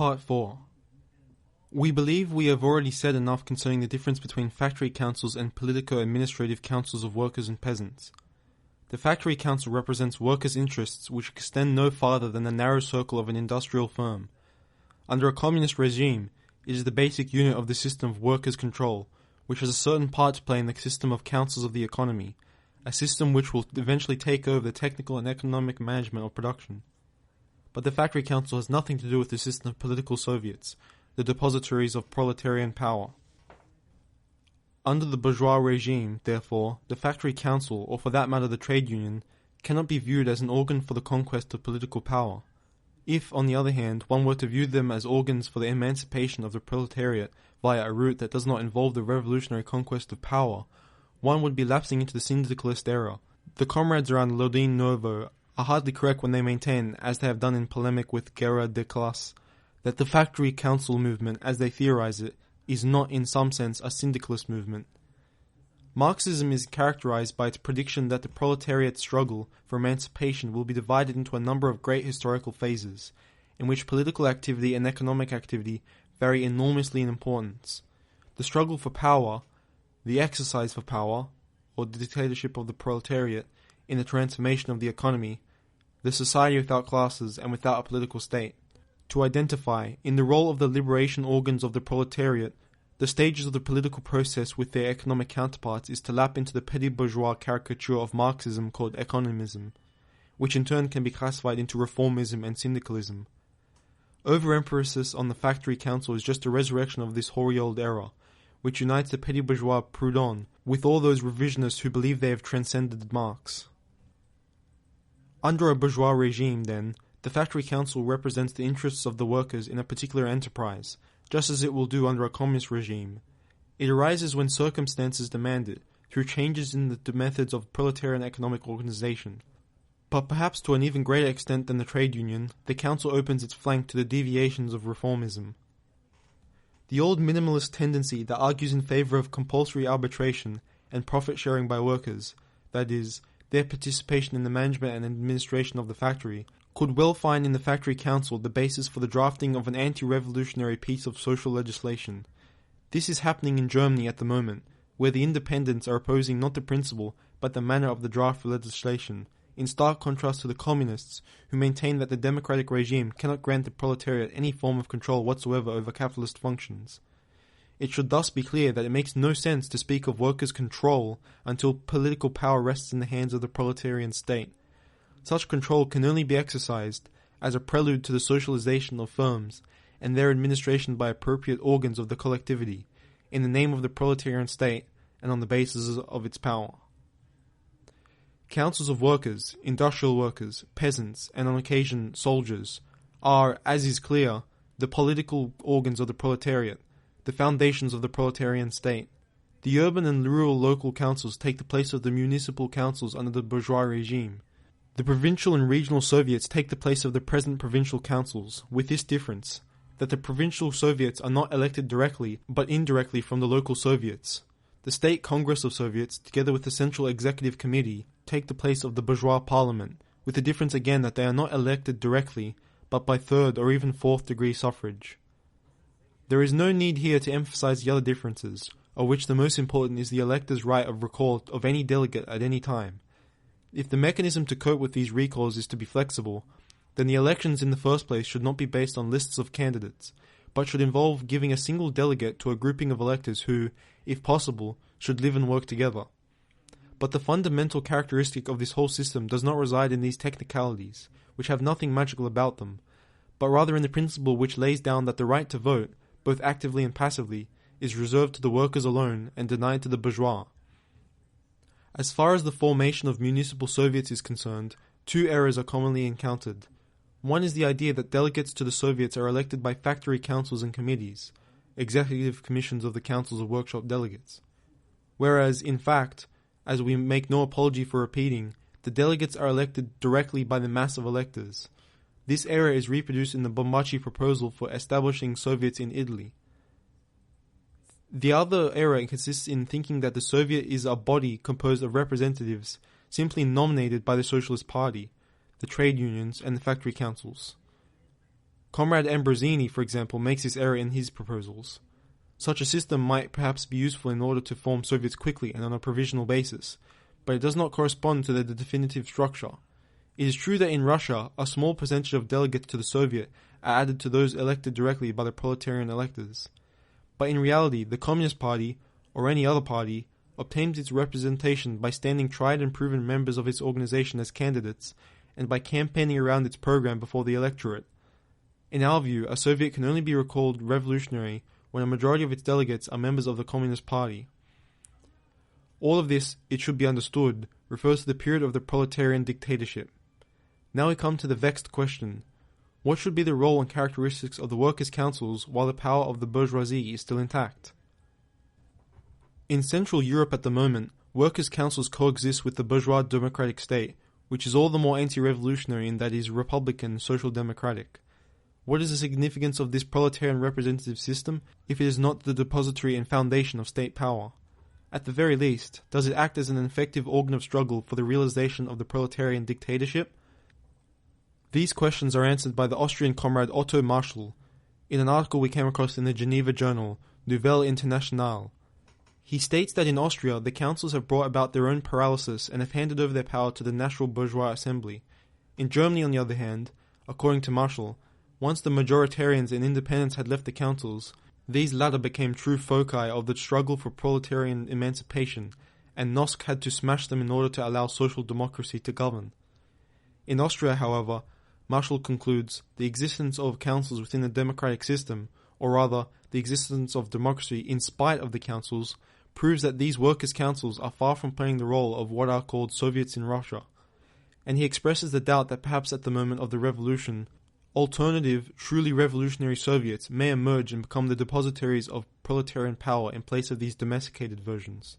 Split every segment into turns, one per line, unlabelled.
Part 4. We believe we have already said enough concerning the difference between factory councils and politico-administrative councils of workers and peasants. The factory council represents workers' interests which extend no farther than the narrow circle of an industrial firm. Under a communist regime, it is the basic unit of the system of workers' control, which has a certain part to play in the system of councils of the economy, a system which will eventually take over the technical and economic management of production. But the factory council has nothing to do with the system of political soviets, the depositories of proletarian power. Under the bourgeois regime, therefore, the factory council, or for that matter the trade union, cannot be viewed as an organ for the conquest of political power. If, on the other hand, one were to view them as organs for the emancipation of the proletariat via a route that does not involve the revolutionary conquest of power, one would be lapsing into the syndicalist era. The comrades around Lodin Novo are hardly correct when they maintain, as they have done in polemic with Guerra de Classe, that the factory council movement, as they theorize it, is not in some sense a syndicalist movement. Marxism is characterized by its prediction that the proletariat struggle for emancipation will be divided into a number of great historical phases, in which political activity and economic activity vary enormously in importance. The struggle for power, the exercise for power, or the dictatorship of the proletariat, in the transformation of the economy, the society without classes and without a political state. To identify, in the role of the liberation organs of the proletariat, the stages of the political process with their economic counterparts is to lap into the petty bourgeois caricature of Marxism called economism, which in turn can be classified into reformism and syndicalism. Overemphasis on the factory council is just a resurrection of this hoary old era, which unites the petty bourgeois Proudhon with all those revisionists who believe they have transcended Marx. Under a bourgeois regime, then, the factory council represents the interests of the workers in a particular enterprise, just as it will do under a communist regime. It arises when circumstances demand it, through changes in the methods of proletarian economic organization. But perhaps to an even greater extent than the trade union, the council opens its flank to the deviations of reformism. The old minimalist tendency that argues in favor of compulsory arbitration and profit sharing by workers, that is, their participation in the management and administration of the factory, could well find in the factory council the basis for the drafting of an anti-revolutionary piece of social legislation. This is happening in Germany at the moment, where the independents are opposing not the principle, but the manner of the draft legislation, in stark contrast to the communists, who maintain that the democratic regime cannot grant the proletariat any form of control whatsoever over capitalist functions. It should thus be clear that it makes no sense to speak of workers' control until political power rests in the hands of the proletarian state. Such control can only be exercised as a prelude to the socialization of firms and their administration by appropriate organs of the collectivity, in the name of the proletarian state and on the basis of its power. Councils of workers, industrial workers, peasants, and on occasion soldiers, are, as is clear, the political organs of the proletariat, the foundations of the proletarian state. The urban and rural local councils take the place of the municipal councils under the bourgeois regime. The provincial and regional soviets take the place of the present provincial councils, with this difference, that the provincial soviets are not elected directly, but indirectly from the local soviets. The State Congress of Soviets, together with the Central Executive Committee, take the place of the bourgeois parliament, with the difference again that they are not elected directly, but by third or even fourth degree suffrage. There is no need here to emphasize the other differences, of which the most important is the elector's right of recall of any delegate at any time. If the mechanism to cope with these recalls is to be flexible, then the elections in the first place should not be based on lists of candidates, but should involve giving a single delegate to a grouping of electors who, if possible, should live and work together. But the fundamental characteristic of this whole system does not reside in these technicalities, which have nothing magical about them, but rather in the principle which lays down that the right to vote, both actively and passively, is reserved to the workers alone and denied to the bourgeois. As far as the formation of municipal soviets is concerned, two errors are commonly encountered. One is the idea that delegates to the soviets are elected by factory councils and committees, executive commissions of the councils of workshop delegates. Whereas, in fact, as we make no apology for repeating, the delegates are elected directly by the mass of electors. This error is reproduced in the Bombaci proposal for establishing soviets in Italy. The other error consists in thinking that the Soviet is a body composed of representatives simply nominated by the Socialist Party, the trade unions, and the factory councils. Comrade Ambrosini, for example, makes this error in his proposals. Such a system might perhaps be useful in order to form Soviets quickly and on a provisional basis, but it does not correspond to the definitive structure. It is true that in Russia, a small percentage of delegates to the Soviet are added to those elected directly by the proletarian electors. But in reality, the Communist Party, or any other party, obtains its representation by standing tried and proven members of its organization as candidates, and by campaigning around its program before the electorate. In our view, a Soviet can only be recalled revolutionary when a majority of its delegates are members of the Communist Party. All of this, it should be understood, refers to the period of the proletarian dictatorship. Now we come to the vexed question: what should be the role and characteristics of the workers' councils while the power of the bourgeoisie is still intact? In Central Europe at the moment, workers' councils coexist with the bourgeois democratic state, which is all the more anti-revolutionary in that it is republican and social democratic. What is the significance of this proletarian representative system if it is not the depository and foundation of state power? At the very least, does it act as an effective organ of struggle for the realization of the proletarian dictatorship? These questions are answered by the Austrian comrade Otto Marschall in an article we came across in the Geneva journal Nouvelle Internationale. He states that in Austria the councils have brought about their own paralysis and have handed over their power to the National Bourgeois Assembly. In Germany, on the other hand, according to Marschall, once the majoritarians and independents had left the councils, these latter became true foci of the struggle for proletarian emancipation, and Nosk had to smash them in order to allow social democracy to govern. In Austria, however, Marschall concludes the existence of councils within the democratic system, or rather, the existence of democracy in spite of the councils, proves that these workers' councils are far from playing the role of what are called Soviets in Russia, and he expresses the doubt that perhaps at the moment of the revolution, alternative, truly revolutionary Soviets may emerge and become the depositories of proletarian power in place of these domesticated versions.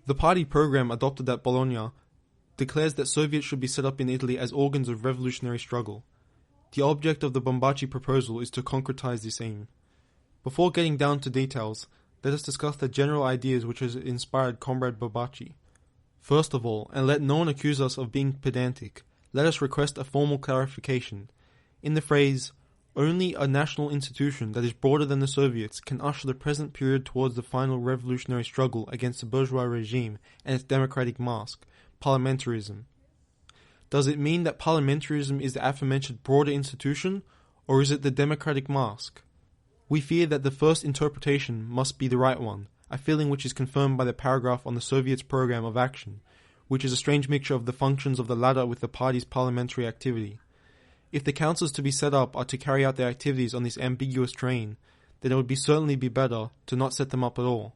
The party program adopted at Bologna declares that Soviets should be set up in Italy as organs of revolutionary struggle. The object of the Bombaci proposal is to concretize this aim. Before getting down to details, let us discuss the general ideas which has inspired Comrade Bombaci. First of all, and let no one accuse us of being pedantic, let us request a formal clarification. In the phrase, only a national institution that is broader than the Soviets can usher the present period towards the final revolutionary struggle against the bourgeois regime and its democratic mask, parliamentarism. Does it mean that parliamentarism is the aforementioned broader institution, or is it the democratic mask? We fear that the first interpretation must be the right one, a feeling which is confirmed by the paragraph on the Soviets' program of action, which is a strange mixture of the functions of the latter with the party's parliamentary activity. If the councils to be set up are to carry out their activities on this ambiguous terrain, then it would certainly be better to not set them up at all.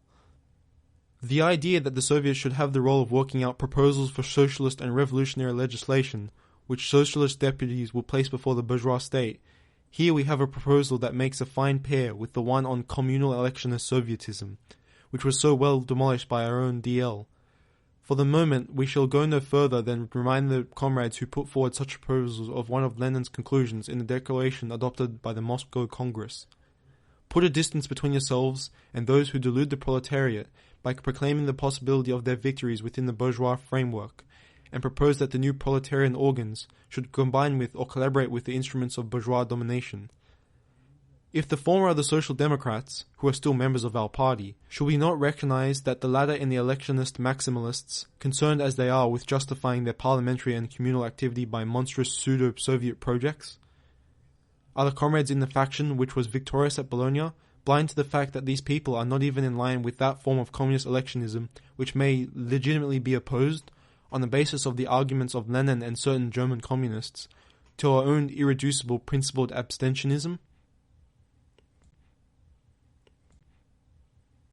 The idea that the Soviets should have the role of working out proposals for socialist and revolutionary legislation, which socialist deputies will place before the bourgeois state, here we have a proposal that makes a fine pair with the one on communal electionist Sovietism, which was so well demolished by our own DL. For the moment, we shall go no further than remind the comrades who put forward such proposals of one of Lenin's conclusions in the declaration adopted by the Moscow Congress. Put a distance between yourselves and those who delude the proletariat by proclaiming the possibility of their victories within the bourgeois framework, and propose that the new proletarian organs should combine with or collaborate with the instruments of bourgeois domination. If the former are the Social Democrats, who are still members of our party, should we not recognize that the latter in the electionist maximalists, concerned as they are with justifying their parliamentary and communal activity by monstrous pseudo-Soviet projects? Are the comrades in the faction which was victorious at Bologna blind to the fact that these people are not even in line with that form of communist electionism which may legitimately be opposed, on the basis of the arguments of Lenin and certain German communists, to our own irreducible principled abstentionism?